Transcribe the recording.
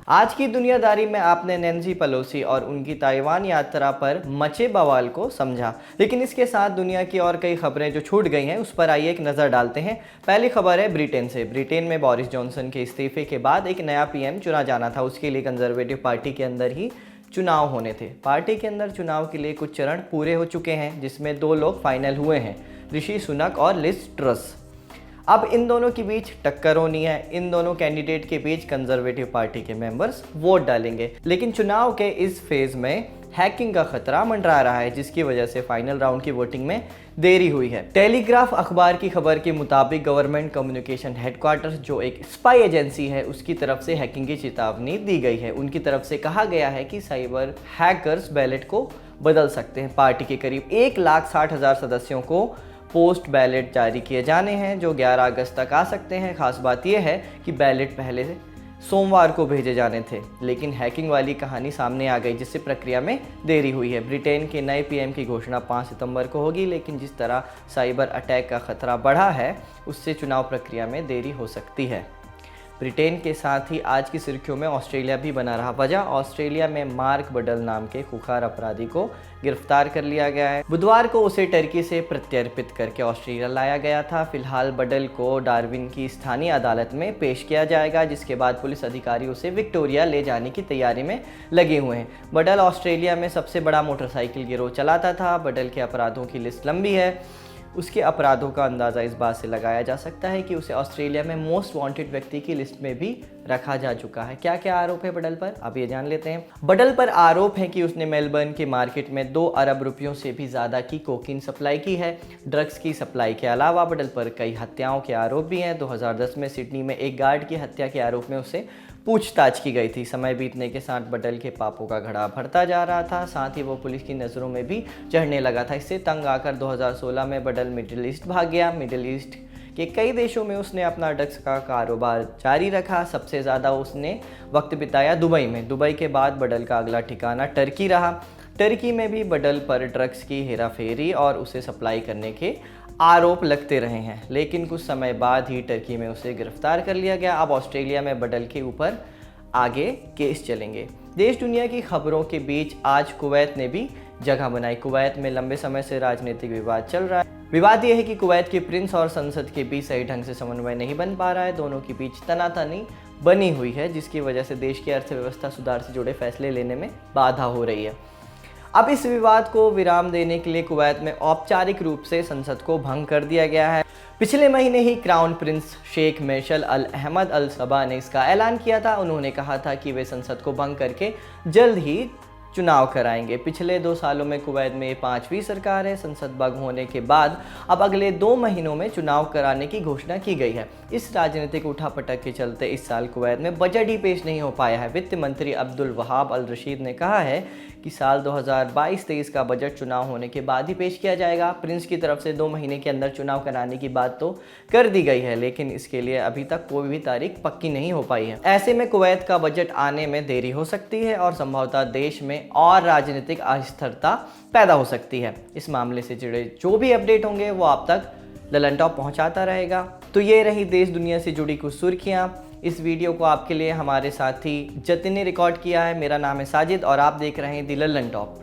आज की दुनियादारी में आपने नैन्सी पेलोसी और उनकी ताइवान यात्रा पर मचे बवाल को समझा, लेकिन इसके साथ दुनिया की और कई खबरें जो छूट गई हैं उस पर आइए एक नज़र डालते हैं। पहली खबर है ब्रिटेन से। ब्रिटेन में बोरिस जॉनसन के इस्तीफे के बाद एक नया पीएम चुना जाना था। उसके लिए कंजर्वेटिव पार्टी के अंदर ही चुनाव होने थे। पार्टी के अंदर चुनाव के लिए कुछ चरण पूरे हो चुके हैं, जिसमें 2 लोग फाइनल हुए हैं, ऋषि सुनक और लिज ट्रस। अब इन दोनों के बीच टक्कर होनी है। इन दोनों कैंडिडेट के बीच कंजर्वेटिव पार्टी के मेंबर्स वोट डालेंगे, लेकिन चुनाव के इस फेज में हैकिंग का खतरा मंडरा रहा है, जिसकी वजह से फाइनल राउंड की वोटिंग में देरी हुई है। टेलीग्राफ अखबार की खबर के मुताबिक गवर्नमेंट कम्युनिकेशन हेडक्वार्टर, जो एक स्पाई एजेंसी है, उसकी तरफ से हैकिंग की चेतावनी दी गई है। उनकी तरफ से कहा गया है कि साइबर हैकर्स बैलेट को बदल सकते हैं। पार्टी के करीब 1,60,000 सदस्यों को पोस्ट बैलेट जारी किए जाने हैं, जो 11 अगस्त तक आ सकते हैं। खास बात यह है कि बैलेट पहले से सोमवार को भेजे जाने थे, लेकिन हैकिंग वाली कहानी सामने आ गई, जिससे प्रक्रिया में देरी हुई है। ब्रिटेन के नए पीएम की घोषणा 5 सितंबर को होगी, लेकिन जिस तरह साइबर अटैक का खतरा बढ़ा है, उससे चुनाव प्रक्रिया में देरी हो सकती है। ब्रिटेन के साथ ही आज की सुर्खियों में ऑस्ट्रेलिया भी बना रहा। वजह, ऑस्ट्रेलिया में मार्क बडल नाम के खुखार अपराधी को गिरफ्तार कर लिया गया है। बुधवार को उसे टर्की से प्रत्यर्पित करके ऑस्ट्रेलिया लाया गया था। फिलहाल बडल को डार्विन की स्थानीय अदालत में पेश किया जाएगा, जिसके बाद पुलिस अधिकारी उसे विक्टोरिया ले जाने की तैयारी में लगे हुए हैं। बडल ऑस्ट्रेलिया में सबसे बड़ा मोटरसाइकिल गिरोह चलाता था। बडल के अपराधों की लिस्ट लंबी है। उसके अपराधों का अंदाज़ा इस बात से लगाया जा सकता है कि उसे ऑस्ट्रेलिया में मोस्ट वांटेड व्यक्ति की लिस्ट में भी रखा जा चुका है। क्या क्या आरोप है बडल पर, अब ये जान लेते हैं। बडल पर आरोप है कि उसने मेलबर्न के मार्केट में 2 अरब रुपयों से भी ज़्यादा की कोकीन सप्लाई की है। ड्रग्स की सप्लाई के अलावा बडल पर कई हत्याओं के आरोप भी हैं। 2010 में सिडनी में एक गार्ड की हत्या के आरोप में उससे पूछताछ की गई थी। समय बीतने के साथ बडल के पापों का घड़ा भरता जा रहा था, साथ ही वो पुलिस की नज़रों में भी चढ़ने लगा था। इससे तंग आकर 2016 में बडल मिडिल ईस्ट भाग गया। मिडिल ईस्ट के कई देशों में उसने अपना ड्रग्स का कारोबार जारी रखा। सबसे ज़्यादा उसने वक्त बिताया दुबई में। दुबई के बाद बडल का अगला ठिकाना टर्की रहा। टर्की में भी बडल पर ड्रग्स की हेराफेरी और उसे सप्लाई करने के आरोप लगते रहे हैं, लेकिन कुछ समय बाद ही टर्की में उसे गिरफ्तार कर लिया गया। अब ऑस्ट्रेलिया में बडल के ऊपर आगे केस चलेंगे। देश दुनिया की खबरों के बीच आज कुवैत ने भी जगह बनाई। कुवैत में लंबे समय से राजनीतिक विवाद चल रहा है। विवाद यह है कि कुवैत के प्रिंस और संसद के बीच सही ढंग से समन्वय नहीं बन पा रहा है। दोनों के बीच तनातनी बनी हुई है, जिसकी वजह से देश की अर्थव्यवस्था सुधार से जुड़े फैसले लेने में बाधा हो रही है। अब इस विवाद को विराम देने के लिए कुवैत में औपचारिक रूप से संसद को भंग कर दिया गया है। पिछले महीने ही क्राउन प्रिंस शेख मैशल अल अहमद अल सबा ने इसका ऐलान किया था। उन्होंने कहा था कि वे संसद को भंग करके जल्द ही चुनाव कराएंगे। पिछले 2 सालों में कुवैत में 5वीं सरकार है। संसद भंग होने के बाद अब अगले 2 महीनों में चुनाव कराने की घोषणा की गई है। इस राजनीतिक उठापटक के चलते इस साल कुवैत में बजट ही पेश नहीं हो पाया है। वित्त मंत्री अब्दुल वहाब अल रशीद ने कहा है कि साल 2022-23 का बजट चुनाव होने के बाद ही पेश किया जाएगा। प्रिंस की तरफ से 2 महीने के अंदर चुनाव कराने की बात तो कर दी गई है, लेकिन इसके लिए अभी तक कोई भी तारीख पक्की नहीं हो पाई है। ऐसे में कुवैत का बजट आने में देरी हो सकती है और संभवतः देश में और राजनीतिक अस्थिरता पैदा हो सकती है। इस मामले से जुड़े जो भी अपडेट होंगे वो आप तक ललन टॉप पहुंचाता रहेगा। तो ये रही देश दुनिया से जुड़ी कुछ सुर्खियां। इस वीडियो को आपके लिए हमारे साथी जतिन ने रिकॉर्ड किया है। मेरा नाम है साजिद और आप देख रहे हैं द ललन टॉप।